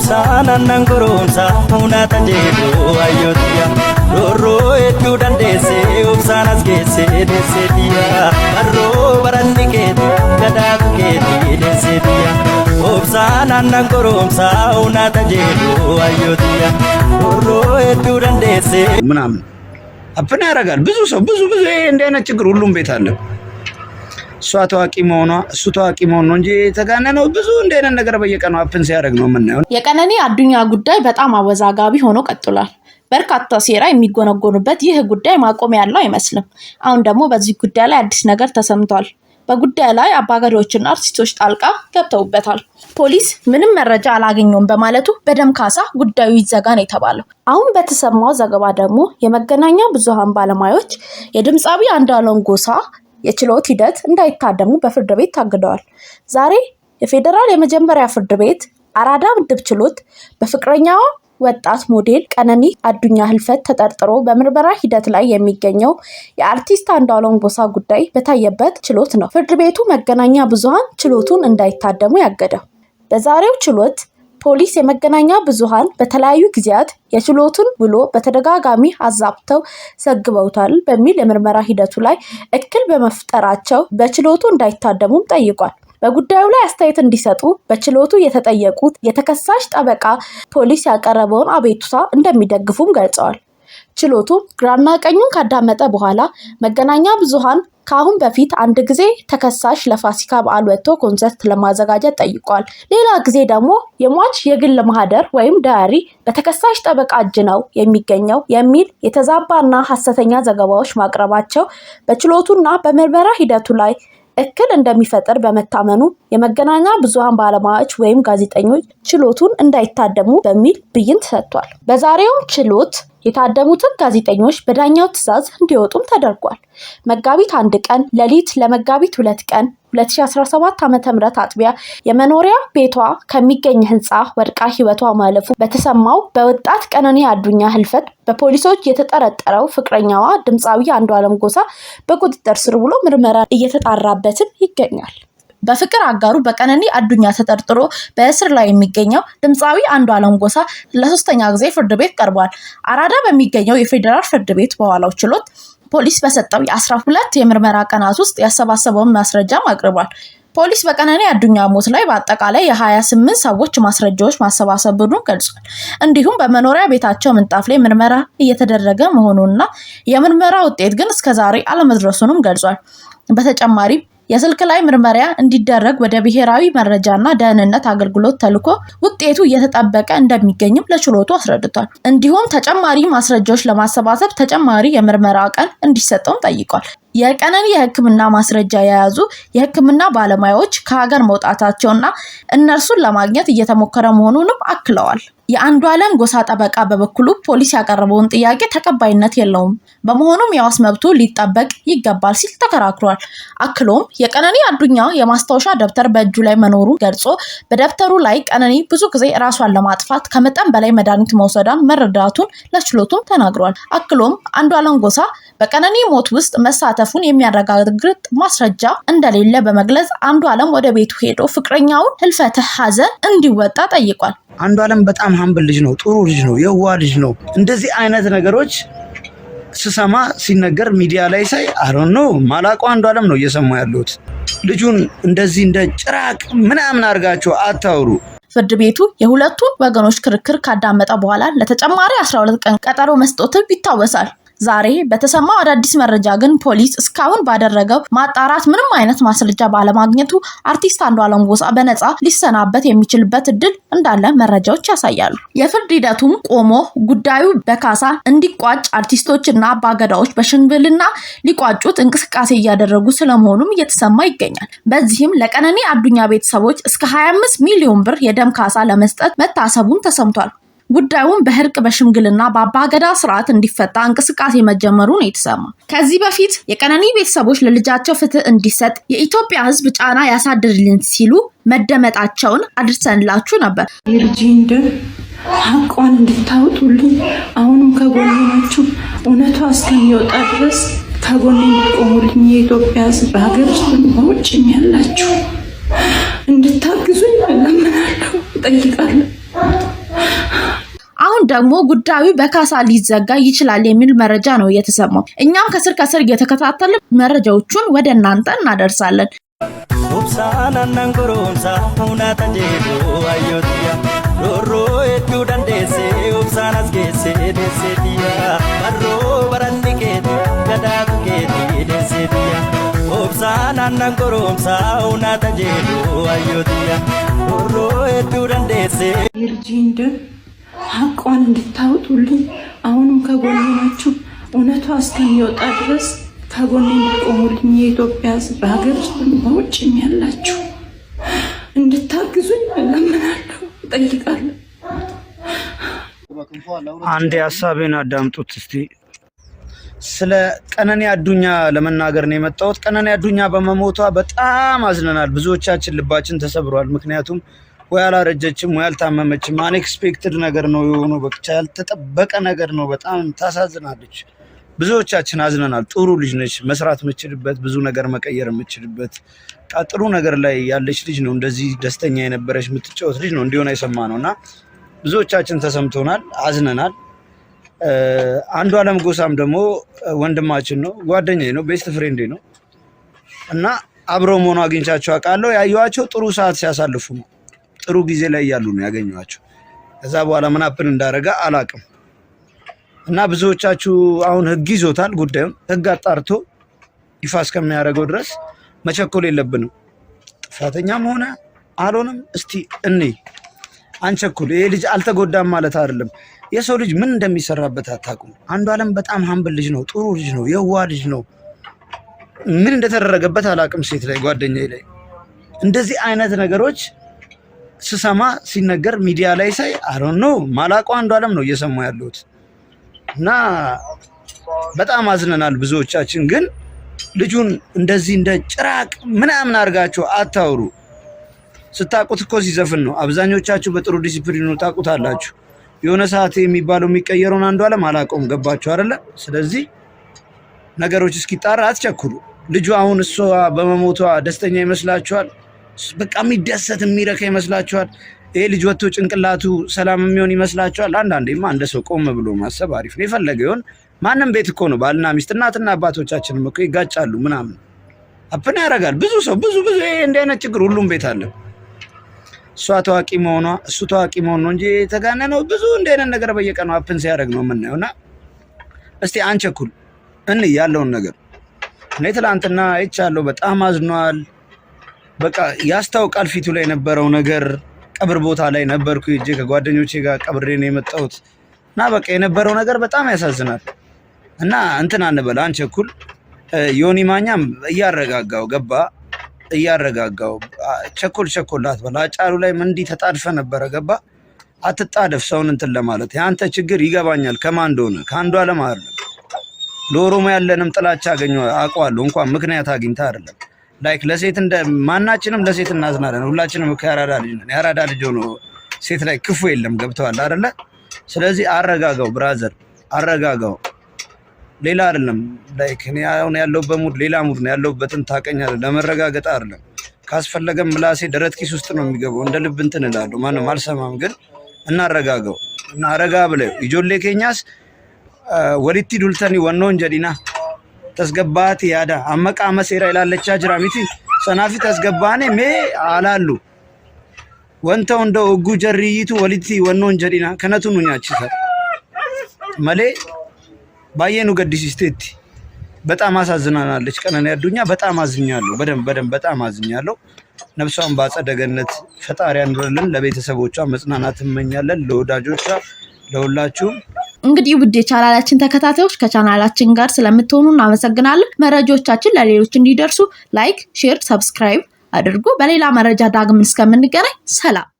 obsana nangoromsa una tajedo ayotia roro edu dandese obsana skese desetia arro barandiketi gadaketi desetia obsana nangoromsa una tajedo ayotia roro edu dandese ምናምን አፍና ያረጋል ብዙ ሰው ብዙ እንደ አይነት ችግር ሁሉም ቤት አለ እሷ ታዋቂ መሆኗ እሱ ታዋቂ መሆኑ እንጂ ተጋነነው ብዙ እንደ አይነት ነገር በየቀኑ አፍን ሲያረግ ነው የምናየው የቀነኒ አዱኛ ጉዳይ በጣም አወዛጋቢ ሆኖ ቀጥሏል በርካታ ሴራ የሚጎነጎኑበት ይህ ጉዳይ ማቆም ያለው አይመስልም አሁን ደግሞ በዚህ ጉዳይ ላይ አዲስ ነገር ተሰምቷል በጉዳዩ ላይ አባገሪዎችና አርቲስቶች ጣልቃ ገብተውበታል ፖሊስ ምንም መረጃ አላገኘውም በማለቱ በደም ካሳ ጉዳዩ ይዘጋን የተባለው አሁን በተሰማው ዘገባ ደግሞ የመገናኛ ብዙሃን ባለሙያዎች የድምጻዊ አንዷለም ጎሳ የችሎት ሂደት እንዳይታደሙ በፍርድ ቤት ታግደዋል ዛሬ የፌደራል የመጀመሪያ ፍርድ ቤት አራዳ ምድብ ችሎት በፍቅረኛው ወጣት ሞዴል ቀነኒ አዱኛ ህልፈት ተጠርጥሮ በምርመራ ሂደት ላይ የሚገኘው የአርቲስት አንዷለም ጎሳ ጉዳይ በታየበት ችሎት ነው ፍርድ ቤቱ መገናኛ ብዙሃን ችሎቱን እንዳይታደሙ ያገደው በዛሬው ችሎት ፖሊስ የመገናኛ ብዙሃን በተለያዩ ጊዜያት የችሎቱን ብሎ በተደጋጋሚ አዛብተው ዘግበውታል በሚል የምርመራ ሂደቱ ላይ እክል በመፍጠራቸው በችሎቱ እንዳይታደሙም ጠይቋል በጉዳዩ ላይ አስተያየት እንዲሰጡ በችሎቱ የተጠየቁት የተከሳሽ ጠበቃ ፖሊስ ያቀረበውን አቤቱታ እንደሚደግፉም ገልጸዋል ችሎቱ ግራና ቀኙን ካዳመጠ በኋላ መገናኛ ብዙሃን ካሁን በፊት አንድ ጊዜ ተከሳሽ ለፋሲካ በዓል ወጥቶ ኮንሰርት ለማዘጋጀት ጠይቋል ሌላ ጊዜ ደግሞ የሟች የግል ማህደር ወይም ዳያሪ በተከሳሽ ጠበቃ እጅ ነው የሚገኘው የሚል የተዛባና ሐሰተኛ ዘገባዎች ማቅረባቸው በችሎቱና በምርመራ ሂደቱ ላይ እክል እንደሚፈጠር በመታመኑ የመገናኛ ብዙሃን ባለሙያዎች ወይም ጋዜጠኞች ችሎቱን እንዳይታደሙ በሚል ብይን ተሰጥቷል በዛሬው ችሎት የታደሙትን ጋዜጠኞች በዳኛው ትዕዛዝ እንዲወጡም ተደርጓል መጋቢት 1 ቀን ሌሊት ለመጋቢት 2 ቀን 2017 ዓ.ም አጥቢያ የመኖሪያ ቤቷ ከሚገኝ ህንጻ ወድቃ ህይወቷ ማለፉ በተሰማው በወጣት ቀነኒ አዱኛ ህልፈት በፖሊሶች የተጠረጠረው ፍቅረኛዋ ድምጻዊ አንዷለም ጎሳ በቁጥጥር ስር ውሎ ምርመራ እየተጣራበት ይገኛል በፍቅር አጋሩ በቀነኒ አዱኛ ተጠርጥሮ በእስር ላይ የሚገኘው ድምጻዊ አንዷለም ጎሳ ለሶስተኛ ጊዜ ፍርድ ቤት ቀርቧል አራዳ በሚገኘው የፌደራል ፍርድ ቤት በኋላው ችሎት ፖሊስ በሰጠው የ12 የምርመራ ቀናት ውስጥ ያሰባሰበውን ማስረጃ አቅርቧል ፖሊስ በቀነኒ አዱኛ ሞት ላይ በአጠቃላይ የ28 ሰዎች ማስረጃዎች ማሰባሰቡን ገልጿል እንዲሁም በመኖሪያ ቤታቸው ምንጣፍ ላይ ምርመራ እየተደረገ መሆኑንና የምርመራ ውጤት ግን እስከዛሬ አለመድረሱንም ገልጿል በተጨማሪ የስልክ ላይ ምርመራ እንዲደረግ ወደ ብሔራዊ መረጃና ደህንነት አገልግሎት ተልኮ ውጤቱ እየተጠበቀ እንደሚገኝም ለችሎቱ አስረድቷል እንዲሁም ተጨማሪ ማስረጃዎች ለማሰባሰብ ተጨማሪ የምርመራ ቀን እንዲሰጠው ጠይቋል የቀነኒ የህክምና ማስረጃ የያዙ የህክምና ባለሙያዎች ከሀገር መውጣታቸውና እነርሱን ለማግኘት እየተሞከረ መሆኑንም አክለዋል የአንዷለም ጎሳ ጠበቃ በበኩሉ ፖሊስ ያቀረበውን ጥያቄ ተቀባይነት የለውም በመሆኑም የዋስ መብቱ ሊጠበቅ ይገባል ሲል ተከራክሯል አክሎም የቀነኒ አዱኛ የማስታወሻ ደብተር በእጁ ላይ መኖሩን ገልጾ በደብተሩ ላይ ቀነኒ ብዙ ጊዜ ራሷን ለማጥፋት ከመጠን በላይ መድኃኒት መውሰዷን መረዳቱን ለችሎቱም ተናግሯል አክሎም አንዷለም ጎሳ በቀነኒ ሞት ውስጥ መሳተፉን የሚያረጋግጥ ማስረጃ እንደሌለ በመግለጽ አንዷለም ወደ ቤቱ ሄዶ ፍቅረኛውን ህልፈተ ሐዘን እንዲወጣ ጠይቋል አንዷለም በጣም ሀምብል ልጅ ነው ጥሩ ልጅ ነው የዋህ ልጅ ነው እንደዚህ አይነት ነገሮች ስሰማ ሲነገር ሚዲያ ላይ ሳይ አሮን ነው ማላቋ አንዷለም ነው እየሰማው ያሉት ልጁን እንደዚህ እንደ ጭራቅ ምናምን አርጋቸው አታውሩ ፍርድ ቤቱ የሁለቱን ወገኖች ክርክር ካዳመጠ በኋላ ለተጨማሪ 12 ቀን ቀጠሮ መስጠቱ ይታወሳል ዛሬ በተሰማው አዳዲስ መረጃ ግን ፖሊስ እስካሁን ባደረገው ማጣራት ምንም አይነት ማስረጃ ባለማግኘቱ አርቲስት አንዷለም ጎሳ በነፃ ሊሰናበት የሚችልበት እድል እንዳለ መረጃዎች ያሳያሉ የፍርድ ሂደቱም ቆሞ ጉዳዩ በካሳ እንዲቋጭ አርቲስቶችና አባገዳዎች በሽምግልና ሊቋጩት እንቅስቃሴ እያደረጉ ስለመሆኑም እየተሰማ ይገኛል በዚህም ለቀነኒ አዱኛ ቤተሰቦች እስከ 25 ሚሊዮን ብር የደም ካሳ ለመስጠት መታሰቡን ተሰምቷል ጉዳዩን በህርቅ በሽምግልና በአባገዳ ስርዓት እንዲፈታ እንቅስቃሴ መጀመሩን የተሰማ ከዚህ በፊት የቀነኒ ቤተሰቦች ለልጃቸው ፍትህ እንዲሰጥ የኢትዮጵያ ህዝብ ጫና ያሳድርልን ሲሉ መደመጣቸውን አድርሰንላችሁ ነበር ይርጂንደ ሐቋን እንድታወጡልኝ አሁንም ከጎኔ ናችሁ እውነቷ እስከሚወጣ ድረስ ከጎኔ እንድትቆሙልኝ የኢትዮጵያ ህዝብ በሀገር ውስጥ በውጭም ያላችሁ እንድታግዙኝ እለምናለሁ እጠይቃለሁ አሁን ደግሞ ጉዳዩ በካሳ ሊዘጋ ይችላል የሚል መረጃ ነው የተሰማው። እኛም ከስር ከስር እየተከታተልን መረጃዎቹን ወደ እናንተ እናደርሳለን። ኦብሳን አንንጎሮንሳ ሁናታ ጄዶ አዮቲያ ሮሮ እዱ ዳንዴሴ ኦብሳን አስጌሴ ደሴቲያ ባሮ በራንዲኬቲ ገዳቱ ኬቲ ደሴቲያ ኦብሳን አንንጎሮንሳ ሁናታ ጄዶ አዮቲያ ሮሮ እዱ ዳንዴሴ የልጄን ሀቋን እንድታወጡልኝ አሁንም ከጎኔ ናችሁ። እውነቷ እስከሚወጣ ድረስ ከጎኔ እንድትቆሙልኝ የኢትዮጵያ ሕዝብ በሀገር ውስጥም በውጭም ያላችሁ እንድታግዙኝ እለምናለሁ፣ እጠይቃለሁ። አንድ ሀሳቤን አዳምጡት እስቲ። ስለ ቀነኒ አዱኛ ለመናገር ነው የመጣሁት። ቀነኒ አዱኛ በመሞቷ በጣም አዝነናል። ብዙዎቻችን ልባችን ተሰብሯል። ምክንያቱም ወይ አላረጀችም ወይ አልታመመችም። አንኤክስፔክትድ ነገር ነው የሆነው። በቃ ያልተጠበቀ ነገር ነው። በጣም ታሳዝናለች። ብዙዎቻችን አዝነናል። ጥሩ ልጅ ነች፣ መስራት የምችልበት ብዙ ነገር መቀየር የምችልበት ጥሩ ነገር ላይ ያለች ልጅ ነው። እንደዚህ ደስተኛ የነበረች የምትጫወት ልጅ ነው እንዲሆን አይሰማነው እና ብዙዎቻችን ተሰምቶናል፣ አዝነናል። አንዱዓለም ጎሳም ደግሞ ወንድማችን ነው፣ ጓደኛዬ ነው፣ ቤስት ፍሬንዴ ነው እና አብረው መሆኑ አግኝቻቸው አውቃለሁ። ያየኋቸው ጥሩ ሰዓት ሲያሳልፉ ነው። ጥሩ ጊዜ ላይ ያሉ ነው ያገኘኋቸው። ከዛ በኋላ ምን አፕን እንዳረጋ አላቅም እና ብዙዎቻችሁ አሁን ህግ ይዞታል ጉዳዩን። ህግ አጣርቶ ይፋ እስከሚያደርገው ድረስ መቸኮል የለብንም። ጥፋተኛም ሆነ አልሆነም እስቲ እኔ አንቸኩል። ይሄ ልጅ አልተጎዳም ማለት አይደለም። የሰው ልጅ ምን እንደሚሰራበት አታውቁም። አንዱዓለም በጣም ሀምብል ልጅ ነው፣ ጥሩ ልጅ ነው፣ የዋህ ልጅ ነው። ምን እንደተደረገበት አላቅም። ሴት ላይ ጓደኛዬ ላይ እንደዚህ አይነት ነገሮች ስሰማ ሲነገር ሚዲያ ላይ ሳይ አሮን ነው ማላውቀው አንዱዓለም ነው እየሰማሁ ያለሁት እና በጣም አዝነናል ብዙዎቻችን። ግን ልጁን እንደዚህ እንደ ጭራቅ ምናምን አድርጋችሁ አታውሩ። ስታቁት እኮ ሲዘፍን ነው። አብዛኞቻችሁ በጥሩ ዲሲፕሊኑ ታቁታላችሁ። የሆነ ሰዓት የሚባለው የሚቀየረውን አንዱዓለም አላውቀውም። ገባችሁ አይደለ? ስለዚህ ነገሮች እስኪጣራ አትቸኩሉ። ልጁ አሁን እሷ በመሞቷ ደስተኛ ይመስላችኋል? በቃ የሚደሰት የሚረካ ይመስላችኋል? ይሄ ልጅ ወጥቶ ጭንቅላቱ ሰላም የሚሆን ይመስላችኋል? አንዳንዴማ እንደ ሰው ቆም ብሎ ማሰብ አሪፍ ነው። የፈለገ ይሆን ማንም ቤት እኮ ነው ባልና ሚስት፣ እናትና አባቶቻችንም እኮ ይጋጫሉ ምናምን አፕን ያደርጋል። ብዙ ሰው ብዙ ይሄ እንዲህ አይነት ችግር ሁሉም ቤት አለ። እሷ ታዋቂ መሆኗ እሱ ታዋቂ መሆኑ እንጂ የተጋነነው ብዙ እንዲህ አይነት ነገር በየቀኑ አፕን ሲያደርግ ነው የምናየው። እና እስቲ አንቸኩል ያለውን ነገር እኔ ትላንትና አይቻለሁ። በጣም አዝኗል። በቃ ያስታውቃል ፊቱ ላይ የነበረው ነገር። ቀብር ቦታ ላይ ነበርኩ እጄ ከጓደኞቼ ጋር ቀብሬ ነው የመጣሁት እና በቃ የነበረው ነገር በጣም ያሳዝናል። እና እንትን አንበል አንቸኩል። ዮኒ ማኛም እያረጋጋው ገባ፣ እያረጋጋው ቸኮል አትበል። አጫሉ ላይ እንዲህ ተጣድፈ ነበረ ገባ። አትጣደፍ ሰውን እንትን ለማለት። የአንተ ችግር ይገባኛል ከማን እንደሆነ ከአንዱዓለም አይደለም። ለኦሮሞ ያለንም ጥላቻ አውቀዋለሁ። እንኳን ምክንያት አግኝታ አይደለም ላይክ ለሴት እንደ ማናችንም ለሴት እናዝናለን። ሁላችንም ከያራዳ ልጅ ነን። ያራዳ ልጅ ሆኖ ሴት ላይ ክፉ የለም። ገብተዋል አይደለ? ስለዚህ አረጋጋው ብራዘር፣ አረጋጋው። ሌላ አይደለም ላይክ እኔ አሁን ያለሁበት ሙድ ሌላ ሙድ ነው ያለሁበትን ታውቀኛለህ። ለመረጋገጥ አይደለም። ካስፈለገም ምላሴ ደረት ኪስ ውስጥ ነው የሚገባው። እንደ ልብ እንትን እላለሁ። ማንም አልሰማም። ግን እናረጋጋው እና አረጋ ብለው ይጆሌ ኬኛስ ወሊቲ ዱልተኒ ወኖን ጀዲና ተስገባቲ ያዳ አመቃ መሴራ ይላለቻ ጅራሚቲ ሰናፊ ተስገባኔ ሜ አላሉ ወንተው እንደው እጉ ጀሪይቱ ወሊቲ ወኖን ጀዲና ከነቱን ኛችታ መሌ ባየኑ ገዲሲስቴቲ በጣም አሳዝናናለች። ቀነኒ አዱኛ በጣም አዝኛለሁ። በደንብ በጣም አዝኛለሁ። ነፍሷን በአጸደ ገነት ፈጣሪ ያኑርልን። ለቤተሰቦቿ መጽናናት እንመኛለን። ለወዳጆቿ ለሁላችሁም። እንግዲህ ውድ የቻናላችን ተከታታዮች ከቻናላችን ጋር ስለምትሆኑ እናመሰግናለን። መረጃዎቻችን ለሌሎች እንዲደርሱ ላይክ፣ ሼር፣ ሰብስክራይብ አድርጉ። በሌላ መረጃ ዳግም እስከምንገናኝ ሰላም።